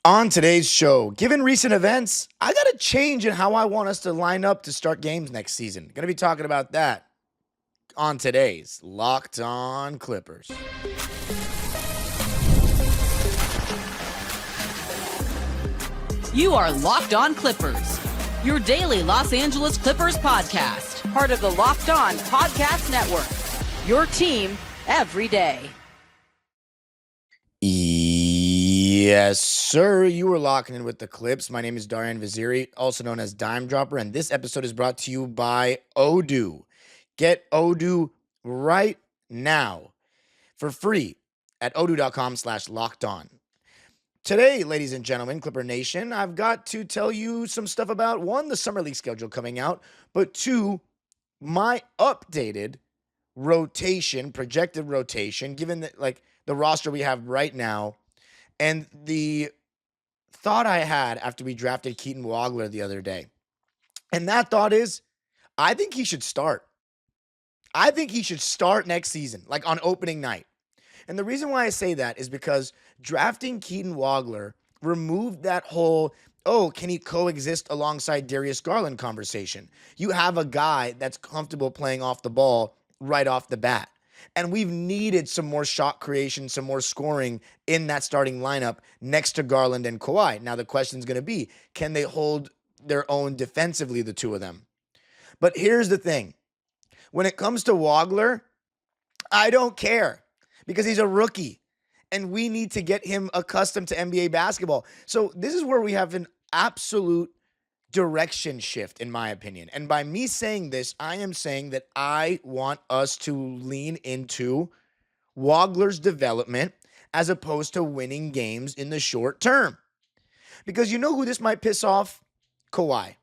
On today's show, given recent events, I got a change in how I want us to line up to start games next season. Going to be talking about that on today's Locked On Clippers. You are Locked On Clippers, your daily Los Angeles Clippers podcast, part of the Locked On Podcast Network, your team every day. Yes, sir. You are locking in with the Clips. My name is Darian Vaziri, also known as Dime Dropper, and this episode is brought to you by Odoo. Get Odoo right now for free at odoo.com/lockedon. Today, ladies and gentlemen, Clipper Nation, I've got to tell you some stuff about, one, the Summer League schedule coming out, but two, my updated rotation, projected rotation, given that, the roster we have right now, and the thought I had after we drafted Keaton Wagler the other day. And that thought is, I think he should start. I think he should start next season, like on opening night. And the reason why I say that is because drafting Keaton Wagler removed that whole, can he coexist alongside Darius Garland conversation. You have a guy that's comfortable playing off the ball right off the bat. And we've needed some more shot creation, some more scoring in that starting lineup next to Garland and Kawhi. Now the question is going to be, can they hold their own defensively, the two of them? But here's the thing. When it comes to Wagler, I don't care because he's a rookie and we need to get him accustomed to NBA basketball. So this is where we have an absolute direction shift, in my opinion. And by me saying this, I am saying that I want us to lean into Wagler's development as opposed to winning games in the short term. Because you know who this might piss off? Kawhi.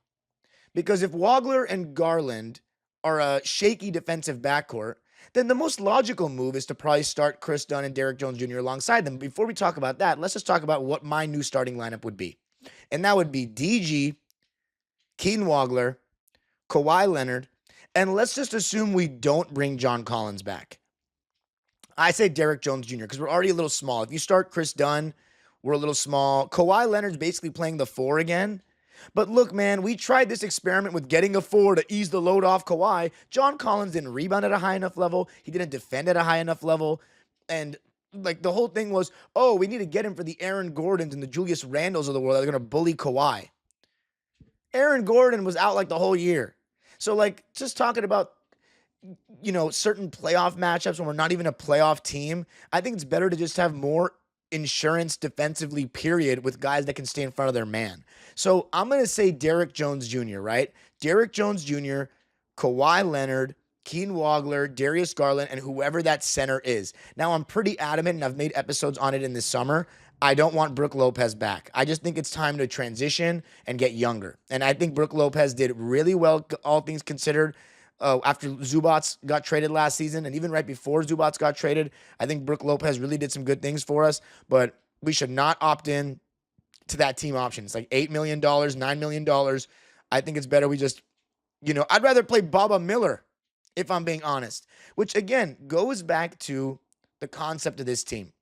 Because if Wagler and Garland are a shaky defensive backcourt, then the most logical move is to probably start Chris Dunn and Derrick Jones Jr. alongside them. Before we talk about that, let's just talk about what my new starting lineup would be. And that would be DG, Keaton Wagler, Kawhi Leonard, and let's just assume we don't bring John Collins back. I say Derrick Jones Jr. because we're already a little small. If you start Chris Dunn, we're a little small. Kawhi Leonard's basically playing the 4 again. But look, man, we tried this experiment with getting a 4 to ease the load off Kawhi. John Collins didn't rebound at a high enough level. He didn't defend at a high enough level. And the whole thing was, we need to get him for the Aaron Gordons and the Julius Randles of the world that are going to bully Kawhi. Aaron Gordon was out the whole year. So just talking about, certain playoff matchups when we're not even a playoff team, I think it's better to just have more insurance defensively, period, with guys that can stay in front of their man. So I'm going to say Derrick Jones Jr., right? Derrick Jones Jr., Kawhi Leonard, Keaton Wagler, Darius Garland, and whoever that center is. Now, I'm pretty adamant, and I've made episodes on it in the summer. I don't want Brook Lopez back. I just think it's time to transition and get younger. And I think Brook Lopez did really well, all things considered, after Zubac got traded last season. And even right before Zubac got traded, I think Brook Lopez really did some good things for us. But we should not opt in to that team option. It's like $8 million, $9 million. I think it's better we just, I'd rather play Baba Miller, if I'm being honest. Which, again, goes back to the concept of this team.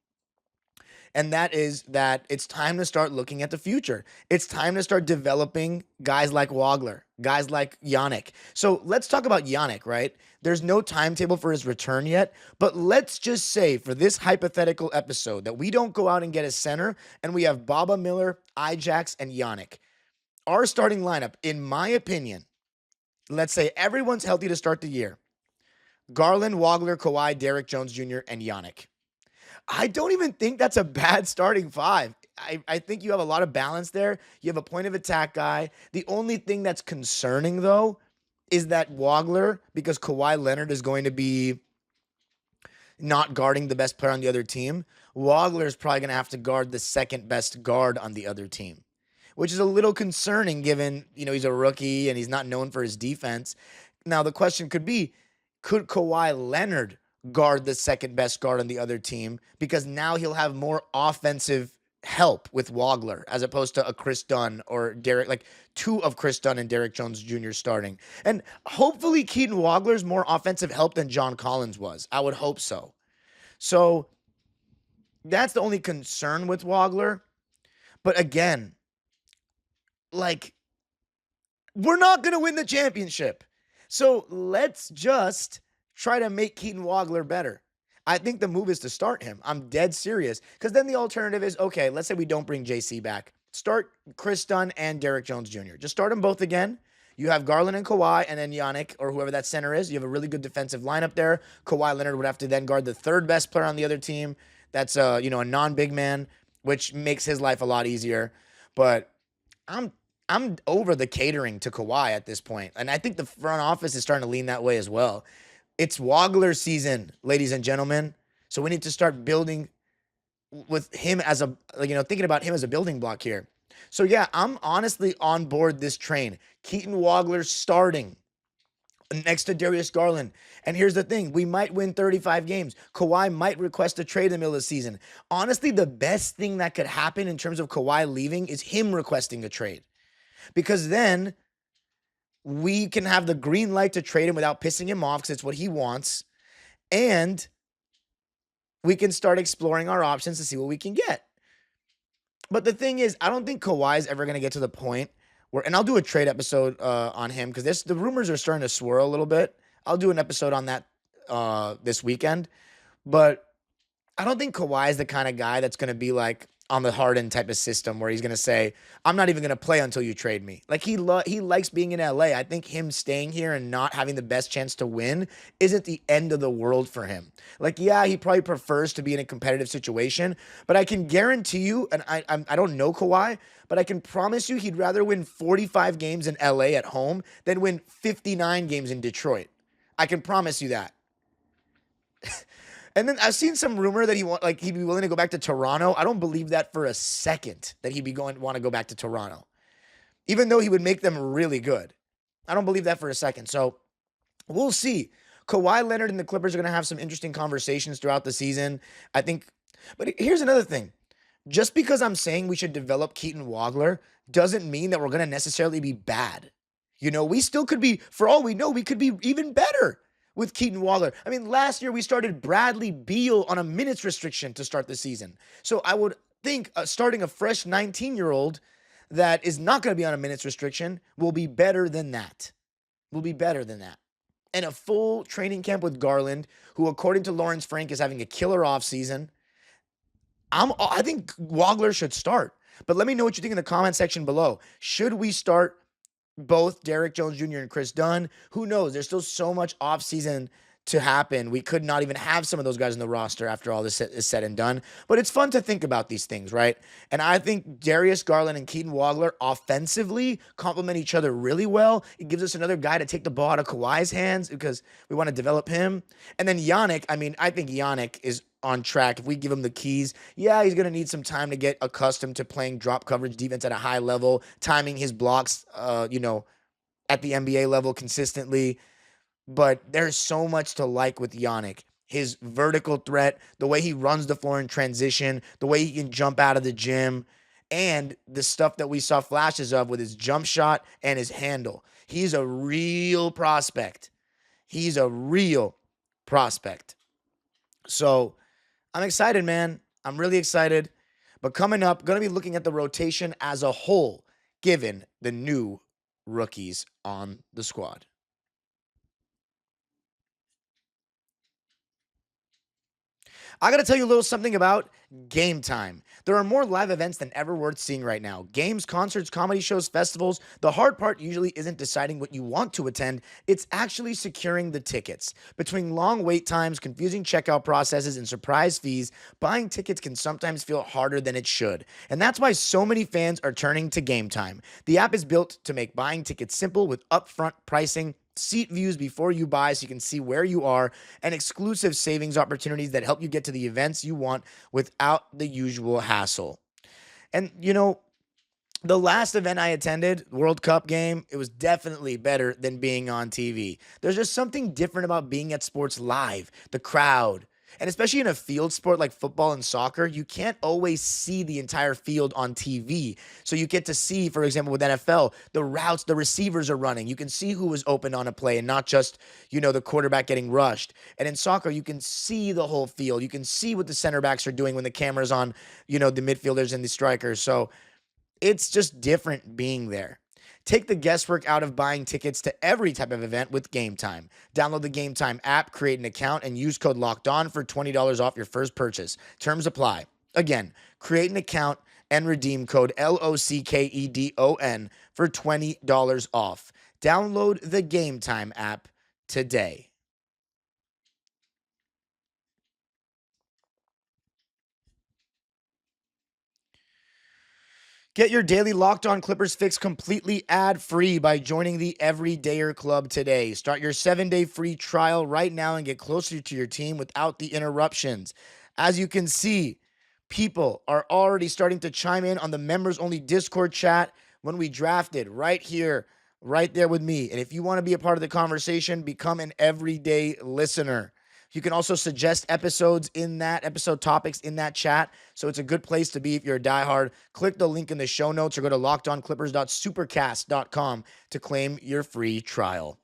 And that is that it's time to start looking at the future. It's time to start developing guys like Wagler, guys like Yannick. So let's talk about Yannick, right? There's no timetable for his return yet, but let's just say for this hypothetical episode that we don't go out and get a center and we have Baba Miller, Ijax, and Yannick. Our starting lineup, in my opinion, let's say everyone's healthy to start the year. Garland, Wagler, Kawhi, Derrick Jones Jr., and Yannick. I don't even think that's a bad starting 5. I think you have a lot of balance there. You have a point of attack guy. The only thing that's concerning, though, is that Wagler, because Kawhi Leonard is going to be not guarding the best player on the other team, Wagler is probably going to have to guard the second best guard on the other team, which is a little concerning given, he's a rookie and he's not known for his defense. Now, the question could be, could Kawhi Leonard guard the second best guard on the other team? Because now he'll have more offensive help with Wagler as opposed to a Chris Dunn or Derrick, two of Chris Dunn and Derrick Jones Jr. starting. And hopefully Keaton Wagler's more offensive help than John Collins was. I would hope so. So that's the only concern with Wagler. But again, like, we're not going to win the championship. So let's just try to make Keaton Wagler better. I think the move is to start him. I'm dead serious. Because then the alternative is, okay, let's say we don't bring JC back. Start Chris Dunn and Derrick Jones Jr. Just start them both again. You have Garland and Kawhi, and then Yannick, or whoever that center is. You have a really good defensive lineup there. Kawhi Leonard would have to then guard the third best player on the other team. That's a non-big man, which makes his life a lot easier. But I'm I'm over the catering to Kawhi at this point, and I think the front office is starting to lean that way as well. It's Wagler season, ladies and gentlemen. So we need to start building with him as a, thinking about him as a building block here. So yeah, I'm honestly on board this train. Keaton Wagler starting next to Darius Garland. And here's the thing, we might win 35 games. Kawhi might request a trade in the middle of the season. Honestly, the best thing that could happen in terms of Kawhi leaving is him requesting a trade. Because then we can have the green light to trade him without pissing him off because it's what he wants. And we can start exploring our options to see what we can get. But the thing is, I don't think Kawhi is ever going to get to the point where, and I'll do a trade episode on him because the rumors are starting to swirl a little bit. I'll do an episode on that this weekend. But I don't think Kawhi is the kind of guy that's going to be like on the Harden type of system where he's going to say, I'm not even going to play until you trade me. Like he likes being in LA. I think him staying here and not having the best chance to win isn't the end of the world for him. Like, yeah, he probably prefers to be in a competitive situation, but I can guarantee you, and I don't know Kawhi, but I can promise you he'd rather win 45 games in LA at home than win 59 games in Detroit. I can promise you that. And then I've seen some rumor that he'd be willing to go back to Toronto. I don't believe that for a second that he'd want to go back to Toronto, even though he would make them really good. I don't believe that for a second. So we'll see. Kawhi Leonard and the Clippers are going to have some interesting conversations throughout the season, I think. But here's another thing. Just because I'm saying we should develop Keaton Wagler doesn't mean that we're going to necessarily be bad. We still could be, for all we know, we could be even better with Keaton Wagler. I mean, last year we started Bradley Beal on a minutes restriction to start the season. So I would think starting a fresh 19-year-old that is not going to be on a minutes restriction will be better than that. And a full training camp with Garland, who according to Lawrence Frank is having a killer offseason. I think Wagler should start. But let me know what you think in the comment section below. Should we start both Derrick Jones Jr. and Chris Dunn? Who knows? There's still so much offseason to happen. We could not even have some of those guys in the roster after all this is said and done. But it's fun to think about these things, right? And I think Darius Garland and Keaton Wagler offensively complement each other really well. It gives us another guy to take the ball out of Kawhi's hands because we want to develop him. And then Yannick, I think Yannick is on track. If we give him the keys, yeah, he's going to need some time to get accustomed to playing drop coverage defense at a high level, timing his blocks, at the NBA level consistently. But there's so much to like with Yannick. His vertical threat, the way he runs the floor in transition, the way he can jump out of the gym, and the stuff that we saw flashes of with his jump shot and his handle. He's a real prospect. So I'm excited, man. I'm really excited. But coming up, going to be looking at the rotation as a whole, given the new rookies on the squad. I got to tell you a little something about Game Time. There are more live events than ever worth seeing right now. Games, concerts, comedy shows, festivals. The hard part usually isn't deciding what you want to attend. It's actually securing the tickets. Between long wait times, confusing checkout processes, and surprise fees, buying tickets can sometimes feel harder than it should. And that's why so many fans are turning to Game Time. The app is built to make buying tickets simple with upfront pricing, seat views before you buy so you can see where you are, and exclusive savings opportunities that help you get to the events you want without the usual hassle. And the last event I attended, World Cup game, it was definitely better than being on TV. There's just something different about being at sports live, the crowd. And especially in a field sport like football and soccer, you can't always see the entire field on TV. So you get to see, for example, with NFL, the routes the receivers are running. You can see who was open on a play and not just, the quarterback getting rushed. And in soccer, you can see the whole field. You can see what the center backs are doing when the camera's on, the midfielders and the strikers. So It's just different being there. Take the guesswork out of buying tickets to every type of event with Game Time. Download the Game Time app, create an account, and use code LOCKEDON for $20 off your first purchase. Terms apply. Again, create an account and redeem code LOCKEDON for $20 off. Download the Game Time app today. Get your daily Locked On Clippers fix completely ad-free by joining the Everydayer Club today. Start your 7-day free trial right now and get closer to your team without the interruptions. As you can see, people are already starting to chime in on the members-only Discord chat when we drafted right here, right there with me. And if you want to be a part of the conversation, become an everyday listener. You can also suggest episode topics in that chat. So it's a good place to be if you're a diehard. Click the link in the show notes or go to lockedonclippers.supercast.com to claim your free trial.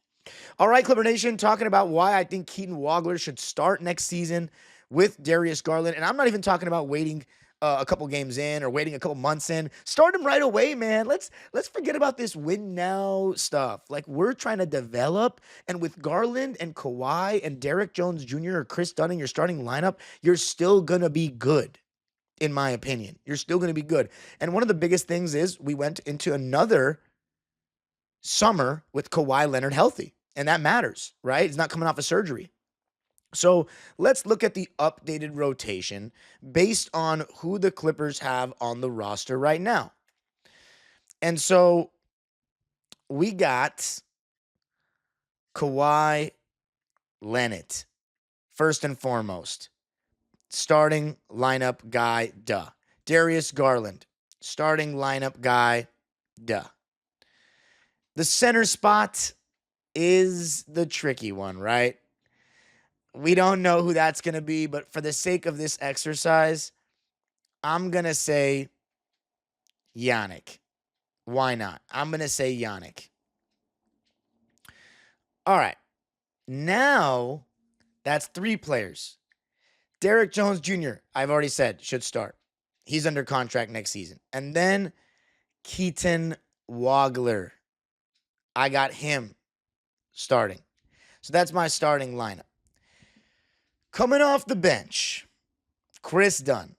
All right, Clipper Nation, talking about why I think Keaton Wagler should start next season with Darius Garland. And I'm not even talking about waiting a couple games in or waiting a couple months in. Start him right away, man. Let's forget about this win now stuff. Like, we're trying to develop, and with Garland and Kawhi and Derrick Jones Jr. or Chris Dunn in your starting lineup, you're still gonna be good. In my opinion, you're still gonna be good. And one of the biggest things is we went into another summer with Kawhi Leonard healthy, and that matters, right? He's not coming off of surgery. So let's look at the updated rotation based on who the Clippers have on the roster right now. And so we got Kawhi Leonard, first and foremost. Starting lineup guy, duh. Darius Garland, starting lineup guy, duh. The center spot is the tricky one, right? We don't know who that's going to be, but for the sake of this exercise, I'm going to say Yannick. Why not? I'm going to say Yannick. All right. Now, that's 3 players. Derrick Jones Jr., I've already said, should start. He's under contract next season. And then Keaton Wagler. I got him starting. So that's my starting lineup. Coming off the bench, Chris Dunn,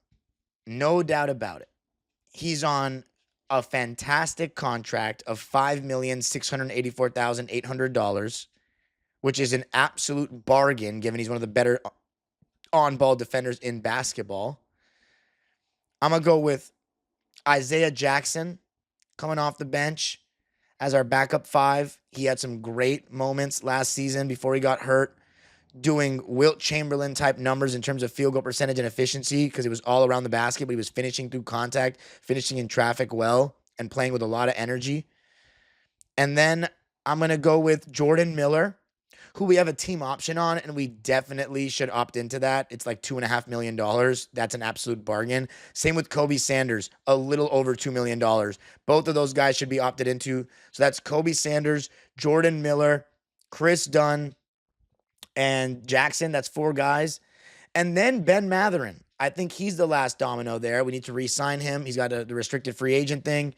no doubt about it. He's on a fantastic contract of $5,684,800, which is an absolute bargain given he's one of the better on-ball defenders in basketball. I'm going to go with Isaiah Jackson coming off the bench as our backup 5. He had some great moments last season before he got hurt, doing Wilt Chamberlain type numbers in terms of field goal percentage and efficiency because it was all around the basket, but he was finishing through contact, finishing in traffic well, and playing with a lot of energy. And then I'm going to go with Jordan Miller, who we have a team option on, and we definitely should opt into that. It's like $2.5 million. That's an absolute bargain. Same with Kobe Sanders, a little over $2 million. Both of those guys should be opted into. So that's Kobe Sanders, Jordan Miller, Chris Dunn, and Jackson. That's 4 guys. And then Ben Mathurin. I think he's the last domino there. We need to re-sign him. He's got the restricted free agent thing.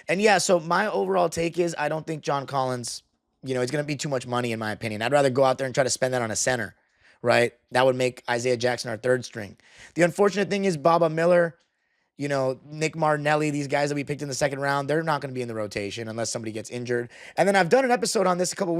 And yeah, so my overall take is I don't think John Collins, he's going to be too much money in my opinion. I'd rather go out there and try to spend that on a center, right? That would make Isaiah Jackson our 3rd string. The unfortunate thing is Baba Miller, Nick Martinelli, these guys that we picked in the 2nd round, they're not going to be in the rotation unless somebody gets injured. And then I've done an episode on this a couple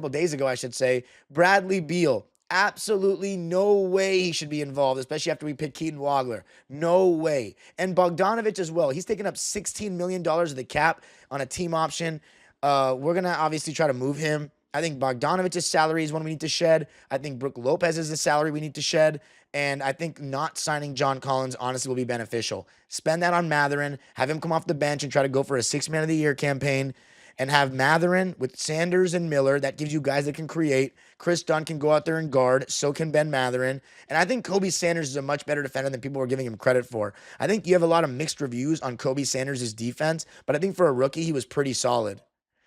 days ago, I should say. Bradley Beal. Absolutely no way he should be involved, especially after we picked Keaton Wagler. No way. And Bogdanovich as well. He's taking up $16 million of the cap on a team option. We're going to obviously try to move him. I think Bogdanovich's salary is one we need to shed. I think Brook Lopez is the salary we need to shed. And I think not signing John Collins honestly will be beneficial. Spend that on Mathurin, have him come off the bench and try to go for a 6-man of the year campaign, and have Mathurin with Sanders and Miller. That gives you guys that can create. Chris Dunn can go out there and guard. So can Ben Mathurin. And I think Kobe Sanders is a much better defender than people were giving him credit for. I think you have a lot of mixed reviews on Kobe Sanders' defense, but I think for a rookie, he was pretty solid.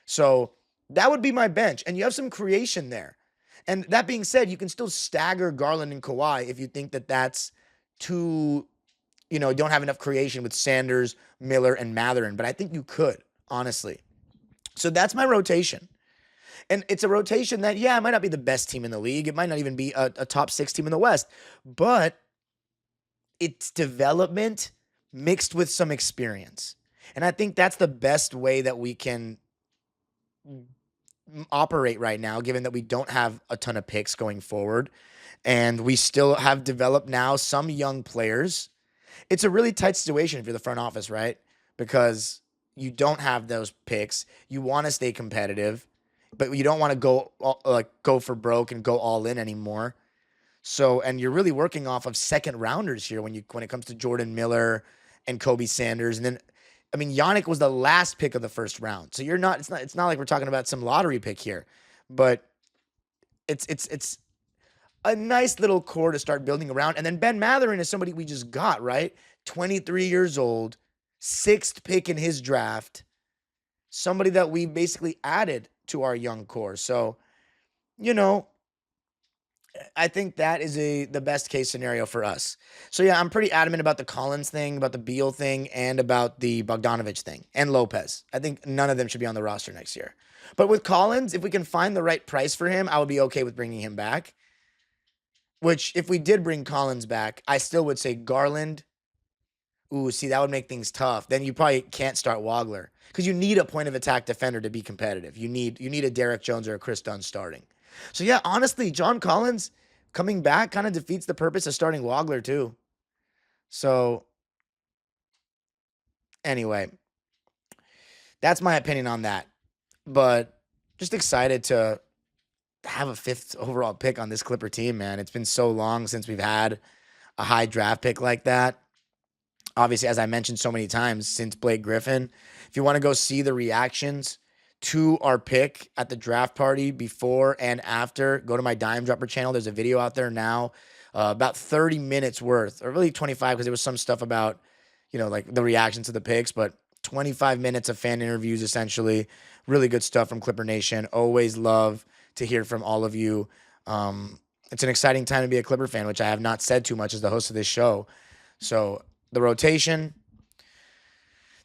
So that would be my bench. And you have some creation there. And that being said, you can still stagger Garland and Kawhi if you think that that's too don't have enough creation with Sanders, Miller, and Matherin, but I think you could, honestly. So that's my rotation. And it's a rotation that, it might not be the best team in the league. It might not even be a top 6 team in the West, but it's development mixed with some experience. And I think that's the best way that we can operate right now, given that we don't have a ton of picks going forward. And we still have developed now some young players. It's a really tight situation if you're the front office, right? Because you don't have those picks. You want to stay competitive, but you don't want to go for broke and go all in anymore. So, and you're really working off of second rounders here when it comes to Jordan Miller and Kobe Sanders. And then, I mean, Yannick was the last pick of the first round. So it's not like we're talking about some lottery pick here, but it's a nice little core to start building around. And then Ben Matherin is somebody we just got, right? 23 years old, 6th pick in his draft, somebody that we basically added to our young core. So, I think that is the best case scenario for us. So yeah, I'm pretty adamant about the Collins thing, about the Beal thing, and about the Bogdanovich thing, and Lopez. I think none of them should be on the roster next year. But with Collins, if we can find the right price for him, I would be okay with bringing him back. Which, if we did bring Collins back, I still would say Garland. Ooh, see, that would make things tough. Then you probably can't start Wagler because you need a point of attack defender to be competitive. You need a Derrick Jones or a Chris Dunn starting. So yeah, honestly, John Collins coming back kind of defeats the purpose of starting Wagler too. So anyway, that's my opinion on that. But just excited to have a 5th overall pick on this Clipper team, man. It's been so long since we've had a high draft pick like that. Obviously, as I mentioned so many times, since Blake Griffin. If you want to go see the reactions to our pick at the draft party before and after, go to my Dime Dropper channel. There's a video out there now, about 30 minutes worth, or really 25, because there was some stuff about, like the reactions to the picks, but 25 minutes of fan interviews, essentially. Really good stuff from Clipper Nation. Always love to hear from all of you. It's an exciting time to be a Clipper fan, which I have not said too much as the host of this show. So the rotation,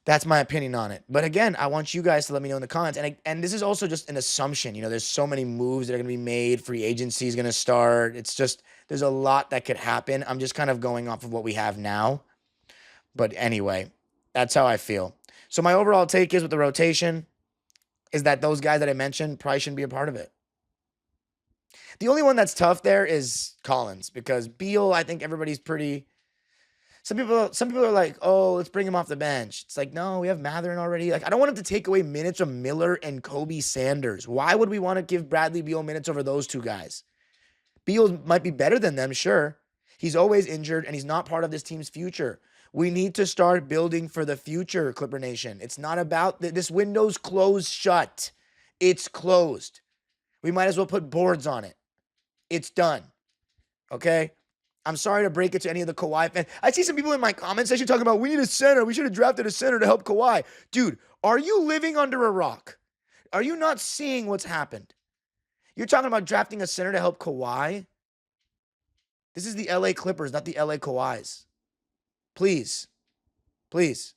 that's my opinion on it. But again, I want you guys to let me know in the comments. And this is also just an assumption. There's so many moves that are going to be made. Free agency is going to start. It's just, there's a lot that could happen. I'm just kind of going off of what we have now. But anyway, that's how I feel. So my overall take is with the rotation is that those guys that I mentioned probably shouldn't be a part of it. The only one that's tough there is Collins, because Beal, I think everybody's pretty... Some people are like, oh, let's bring him off the bench. It's like, no, we have Matherin already. Like, I don't want him to take away minutes from Miller and Kobe Sanders. Why would we want to give Bradley Beal minutes over those two guys? Beal might be better than them, sure. He's always injured, and he's not part of this team's future. We need to start building for the future, Clipper Nation. It's not about this window's closed shut. It's closed. We might as well put boards on it. It's done. Okay? I'm sorry to break it to any of the Kawhi fans. I see some people in my comment section talking about, we need a center. We should have drafted a center to help Kawhi. Dude, are you living under a rock? Are you not seeing what's happened? You're talking about drafting a center to help Kawhi? This is the LA Clippers, not the LA Kawhis. Please. Please.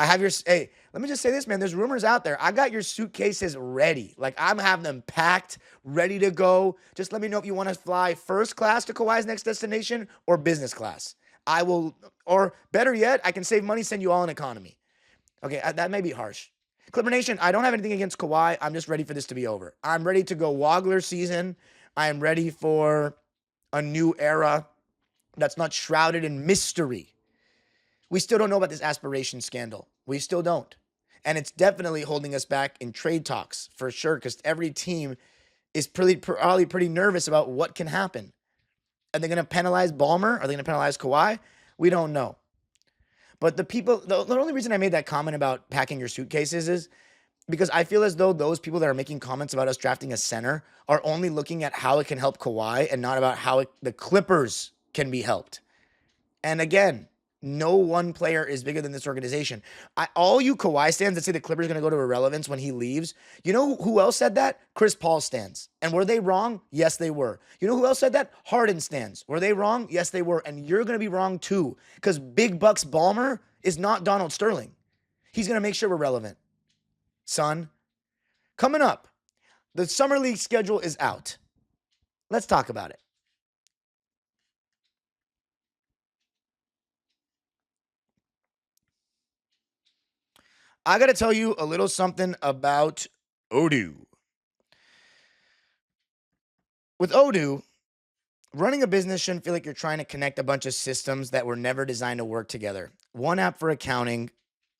Hey, let me just say this, man. There's rumors out there. I got your suitcases ready. Like, I'm having them packed, ready to go. Just let me know if you want to fly first class to Kawhi's next destination or business class. I will, or better yet, I can save money, send you all in economy. Okay, that may be harsh. Clipper Nation, I don't have anything against Kawhi. I'm just ready for this to be over. I'm ready to go Wagler season. I am ready for a new era that's not shrouded in mystery. We still don't know about this aspiration scandal. We still don't. And it's definitely holding us back in trade talks, for sure, because every team is probably pretty nervous about what can happen. Are they going to penalize Ballmer? Are they going to penalize Kawhi? We don't know. But the only reason I made that comment about packing your suitcases is because I feel as though those people that are making comments about us drafting a center are only looking at how it can help Kawhi and not about how the Clippers can be helped. And again, No one player is bigger than this organization. All you Kawhi stands that say the Clippers are going to go to irrelevance when he leaves, you know who else said that? Chris Paul stands. And were they wrong? Yes, they were. You know who else said that? Harden stands. Were they wrong? Yes, they were. And you're going to be wrong too, because Big Bucks Ballmer is not Donald Sterling. He's going to make sure we're relevant. Son, coming up, the Summer League schedule is out. Let's talk about it. I got to tell you a little something about Odoo. With Odoo, running a business shouldn't feel like you're trying to connect a bunch of systems that were never designed to work together. One app for accounting,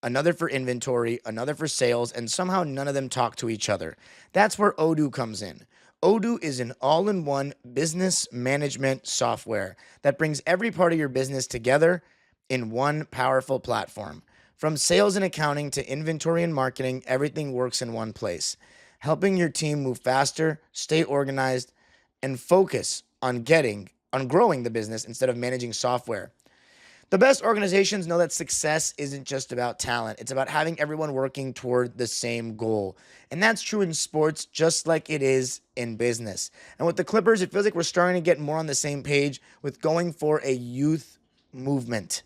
another for inventory, another for sales, and somehow none of them talk to each other. That's where Odoo comes in. Odoo is an all-in-one business management software that brings every part of your business together in one powerful platform. From sales and accounting to inventory and marketing, everything works in one place, helping your team move faster, stay organized, and focus on growing the business instead of managing software. The best organizations know that success isn't just about talent. It's about having everyone working toward the same goal. And that's true in sports just like it is in business. And with the Clippers, it feels like we're starting to get more on the same page with going for a youth movement.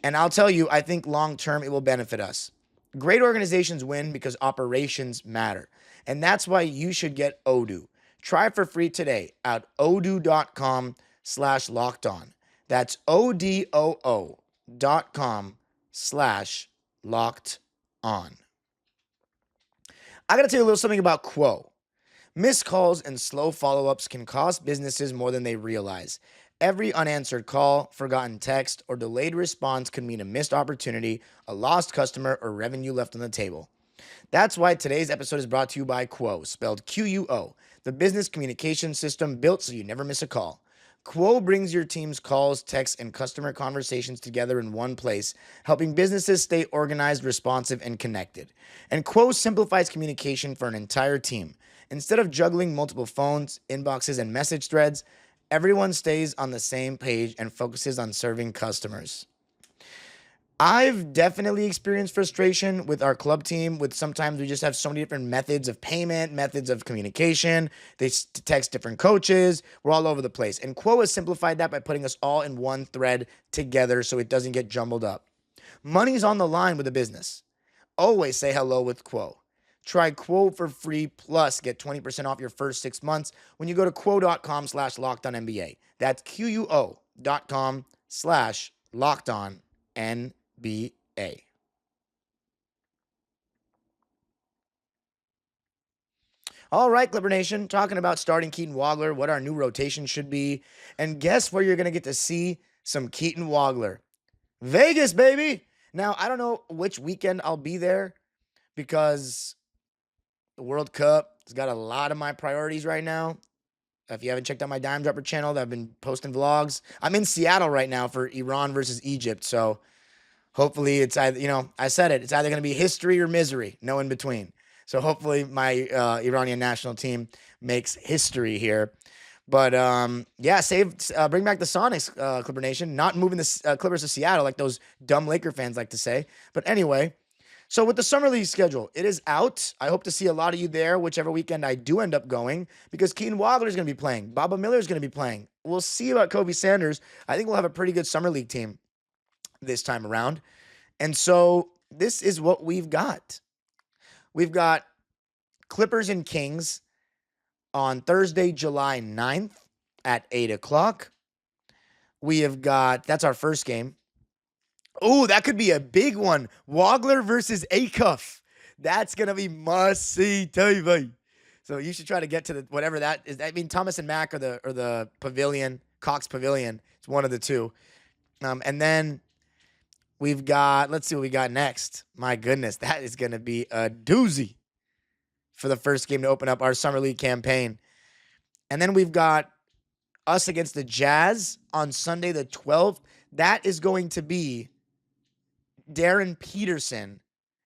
And I'll tell you, I think long term it will benefit us. Great organizations win because operations matter. And that's why you should get Odoo. Try it for free today at odoo.com/lockedon. That's odoo.com/lockedon. I got to tell you a little something about Quo. Missed calls and slow follow-ups can cost businesses more than they realize. Every unanswered call, forgotten text, or delayed response can mean a missed opportunity, a lost customer, or revenue left on the table. That's why today's episode is brought to you by Quo, spelled Quo, the business communication system built so you never miss a call. Quo brings your team's calls, texts, and customer conversations together in one place, helping businesses stay organized, responsive, and connected. And Quo simplifies communication for an entire team. Instead of juggling multiple phones, inboxes, and message threads, everyone stays on the same page and focuses on serving customers. I've definitely experienced frustration with our club team with sometimes we just have so many different methods of payment, methods of communication. They text different coaches. We're all over the place. And Quo has simplified that by putting us all in one thread together so it doesn't get jumbled up. Money's on the line with a business. Always say hello with Quo. Try Quo for free, plus get 20% off your first 6 months when you go to quo.com/lockedonnba. That's quo.com/lockedonnba. All right, Clipper Nation, talking about starting Keaton Wagler, what our new rotation should be. And guess where you're going to get to see some Keaton Wagler? Vegas, baby! Now, I don't know which weekend I'll be there because the World Cup has got a lot of my priorities right now. If you haven't checked out my Dime Dropper channel, I've been posting vlogs. I'm in Seattle right now for Iran versus Egypt, so hopefully it's either, I said it, it's either going to be history or misery, no in between. So hopefully my Iranian national team makes history here. But bring back the Sonics, Clipper Nation. Not moving the Clippers to Seattle like those dumb Laker fans like to say. But anyway, so with the Summer League schedule, it is out. I hope to see a lot of you there, whichever weekend I do end up going, because Keaton Wagler is going to be playing. Baba Miller is going to be playing. We'll see about Kobe Sanders. I think we'll have a pretty good Summer League team this time around. And so this is what we've got. We've got Clippers and Kings on Thursday, July 9th at 8 o'clock. We have got, that's our first game. Oh, that could be a big one. Wagler versus Acuff. That's going to be must-see TV. So you should try to get to the whatever that is. I mean, Thomas and Mack or the Pavilion, Cox Pavilion. It's one of the two. And then we've got, let's see what we got next. My goodness, that is going to be a doozy for the first game to open up our Summer League campaign. And then we've got us against the Jazz on Sunday the 12th. That is going to be Darren Peterson,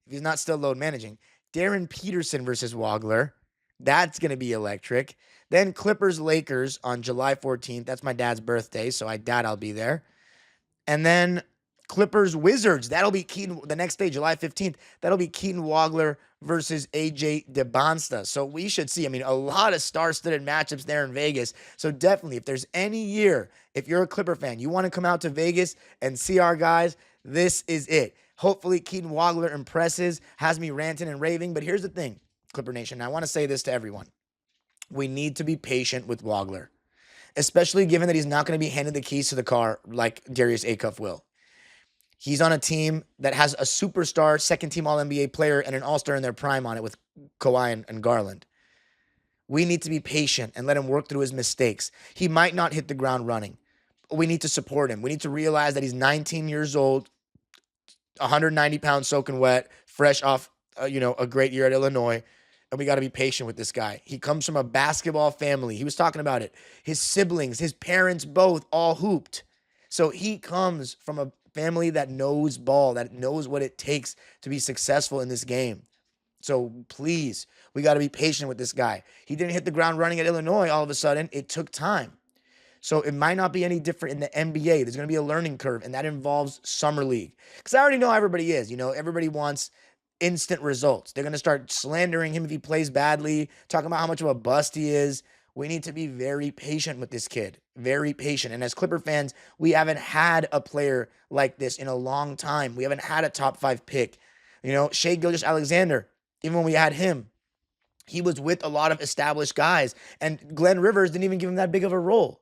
if he's not still load managing. Darren Peterson versus Wagler. That's going to be electric. Then Clippers-Lakers on July 14th. That's my dad's birthday, so I doubt I'll be there. And then Clippers Wizards. That'll be Keaton the next day, July 15th. That'll be Keaton Wagler versus AJ DeBonsta. So we should see, a lot of star-studded matchups there in Vegas. So definitely, if there's any year, if you're a Clipper fan, you want to come out to Vegas and see our guys, this is it. Hopefully, Keaton Wagler impresses, has me ranting and raving. But here's the thing, Clipper Nation. I want to say this to everyone. We need to be patient with Wagler, especially given that he's not going to be handed the keys to the car like Darius will. He's on a team that has a superstar second-team All-NBA player and an All-Star in their prime on it with Kawhi and Garland. We need to be patient and let him work through his mistakes. He might not hit the ground running. We need to support him. We need to realize that he's 19 years old, 190 pounds soaking wet, fresh off a great year at Illinois, and we got to be patient with this guy. He comes from a basketball family. He was talking about it. His siblings, his parents both all hooped. So he comes from a family that knows ball, that knows what it takes to be successful in this game. So please, we got to be patient with this guy. He didn't hit the ground running at Illinois all of a sudden. It took time. So it might not be any different in the NBA. There's going to be a learning curve, and that involves Summer League. Because I already know how everybody is. Everybody wants instant results. They're going to start slandering him if he plays badly, talking about how much of a bust he is. We need to be very patient with this kid. Very patient. And as Clipper fans, we haven't had a player like this in a long time. We haven't had a top 5 pick. Shai Gilgeous-Alexander, even when we had him, he was with a lot of established guys. And Glenn Rivers didn't even give him that big of a role.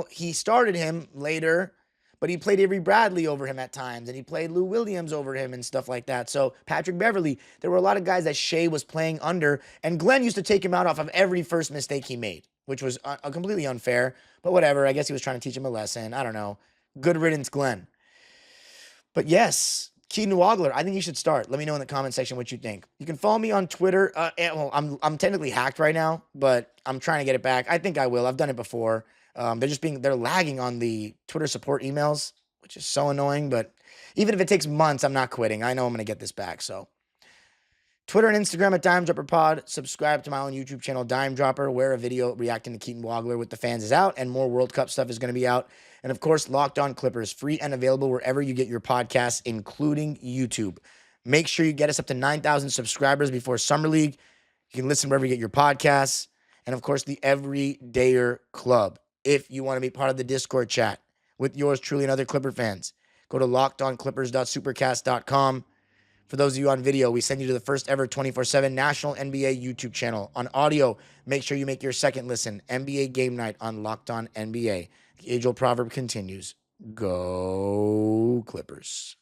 He started him later, but he played Avery Bradley over him at times, and he played Lou Williams over him and stuff like that. So Patrick Beverley, there were a lot of guys that Shea was playing under, and Glenn used to take him out off of every first mistake he made, which was completely unfair, but whatever. I guess he was trying to teach him a lesson. I don't know. Good riddance, Glenn. But yes, Keaton Wagler, I think he should start. Let me know in the comment section what you think. You can follow me on Twitter. I'm technically hacked right now, but I'm trying to get it back. I think I will. I've done it before. They're lagging on the Twitter support emails, which is so annoying, but even if it takes months, I'm not quitting. I know I'm going to get this back. So Twitter and Instagram at Dime Dropper Pod. Subscribe to my own YouTube channel, Dime Dropper, where a video reacting to Keaton Wagler with the fans is out, and more World Cup stuff is going to be out. And of course, Locked On Clippers, free and available wherever you get your podcasts, including YouTube. Make sure you get us up to 9,000 subscribers before Summer League. You can listen wherever you get your podcasts. And of course, the Everydayer Club. If you want to be part of the Discord chat with yours truly and other Clipper fans, go to lockedonclippers.supercast.com. For those of you on video, we send you to the first ever 24/7 national NBA YouTube channel. On audio, make sure you make your second listen, NBA Game Night on Locked On NBA. The age-old proverb continues, go Clippers.